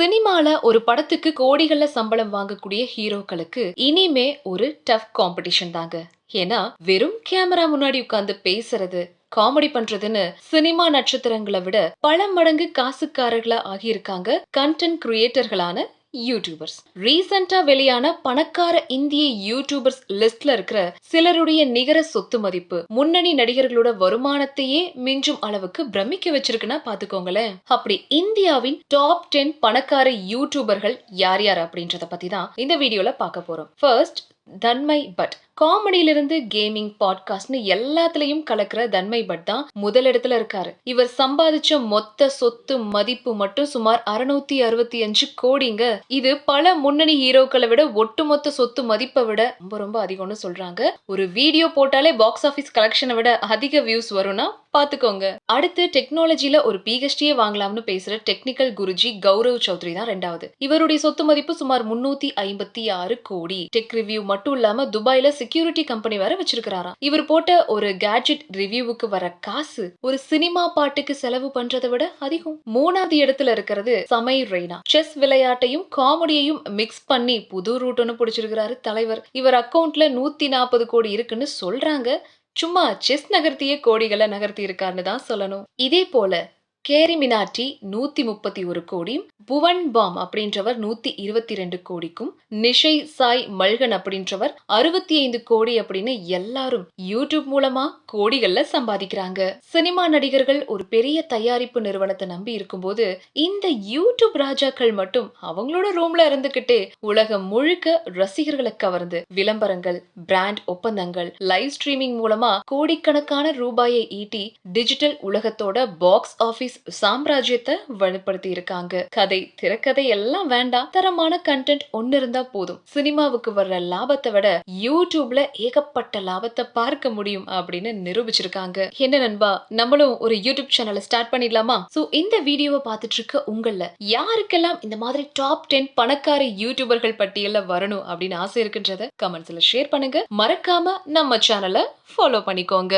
சினிமால ஒரு படத்துக்கு கோடிகள்ல சம்பளம் வாங்கக்கூடிய ஹீரோக்களுக்கு இனிமே ஒரு டஃப் காம்படிஷன் தாங்க. ஏன்னா வெறும் கேமரா முன்னாடி உட்கார்ந்து பேசுறது காமெடி பண்றதுன்னு சினிமா நட்சத்திரங்களை விட பல மடங்கு காசுக்காரர்களா ஆகியிருக்காங்க கண்டென்ட் கிரியேட்டர்களான யூடியூபர்ஸ். ரீசெண்டா வெளியான பணக்கார இந்திய யூடியூபர்ஸ் லிஸ்ட்ல இருக்கிற சிலருடைய நிகர சொத்து மதிப்பு முன்னணி நடிகர்களோட வருமானத்தையே மிஞ்சும் அளவுக்கு பிரமிக்க வச்சிருக்குன்னா பாத்துக்கோங்களேன். அப்படி இந்தியாவின் டாப் 10 பணக்கார யூடியூபர்கள் யார் யார் அப்படின்றத பத்தி தான் இந்த வீடியோல பார்க்க போறோம். ஃபர்ஸ்ட், தன்மை பட். காமெடியில இருந்து கேமிங், பாட்காஸ்ட்னு எல்லாத்துலயும் கலக்கிற தன்மை பட் தான் முதலிடத்துல இருக்காரு. இவர் சம்பாதிச்ச மொத்த சொத்து மதிப்பு மட்டும் சுமார் 665 கோடிங்க. இது பல முன்னணி ஹீரோக்களை விட ஒட்டுமொத்த சொத்து மதிப்பை விட ரொம்ப ரொம்ப அதிகம்னு சொல்றாங்க. ஒரு வீடியோ போட்டாலே பாக்ஸ் ஆபீஸ் கலெக்ஷனை விட அதிக வியூஸ் வரும்னா பாத்துக்கோங்க. அடுத்து, டெக்னாலஜில ஒரு பிஹெச்டியே வாங்கலாம்னு பேசுற டெக்னிக்கல் குருஜி கௌரவ் சௌத்ரி தான் ரெண்டாவது. இவருடைய சொத்து மதிப்பு சுமார் 356 கோடி. டெக் ரிவ்யூ மட்டும் இல்லாம துபாயில செக்யூரிட்டி கம்பெனி வேற வச்சிருக்காராம். இவர் போட்ட ஒரு கேட்ஜெட் ரிவ்யூவுக்கு வர காசு ஒரு சினிமா பாட்டுக்கு செலவு பண்றதை விட அதிகம். மூணாவது இடத்துல இருக்கிறது சமை ரெய்னா. செஸ் விளையாட்டையும் காமெடியையும் மிக்ஸ் பண்ணி புது ரூட் ஒன்னு பிடிச்சிருக்கிறாரு தலைவர். இவர் அக்கவுண்ட்ல 140 கோடி இருக்குன்னு சொல்றாங்க. சும்மா செஸ் நகர்த்தியே கோடிகளை நகர்த்தி இருக்காருன்னு தான் சொல்லணும். இதே போல கேரி மினாட்டி 131 கோடியும், புவன் பாம் அப்படின்றவர் 122 கோடிக்கும், நிஷை சாய் மல்கன் அப்படின்றவர் 65 கோடி அப்படின்னு எல்லாரும் யூடியூப் மூலமா கோடிகள்ல சம்பாதிக்கிறாங்க. சினிமா நடிகர்கள் ஒரு பெரிய தயாரிப்பு நிறுவனத்தை நம்பி இருக்கும்போது இந்த யூடியூப் ராஜாக்கள் மட்டும் அவங்களோட ரூம்ல இருந்துகிட்டே உலகம் முழுக்க ரசிகர்களை கவர்ந்து விளம்பரங்கள், பிராண்ட் ஒப்பந்தங்கள், லைவ் ஸ்ட்ரீமிங் மூலமா கோடிக்கணக்கான ரூபாயை ஈட்டி டிஜிட்டல் உலகத்தோட பாக்ஸ் ஆபீஸ் சாம்ராஜ்யத்தை வலுப்படுத்தி இருக்காங்க. கதை, திரைக்கதை எல்லாம் வேண்டாம், தரமான கண்டென்ட் ஒன்னு இருந்தா போதும். சினிமாவுக்கு வர்ற லாபத்தை விட யூடியூப்ல ஏகப்பட்ட லாபத்தை பார்க்க முடியும் அப்படின்னு நிரூபிச்சிருக்காங்க. என்ன நண்பா, நம்மளும் ஒரு யூடியூப் சேனலை ஸ்டார்ட் பண்ணிடலாமா? சோ இந்த வீடியோவை பார்த்துட்டு இருக்க உங்கள யாருக்கெல்லாம் இந்த மாதிரி டாப் 10 பணக்கார யூடியூபர்கள் பட்டியல்ல வரணும் அப்படின்னு ஆசை இருக்குன்றத கமெண்ட்ஸ்ல ஷேர் பண்ணுங்க. மறக்காம நம்ம சேனலை ஃபாலோ பண்ணிக்கோங்க.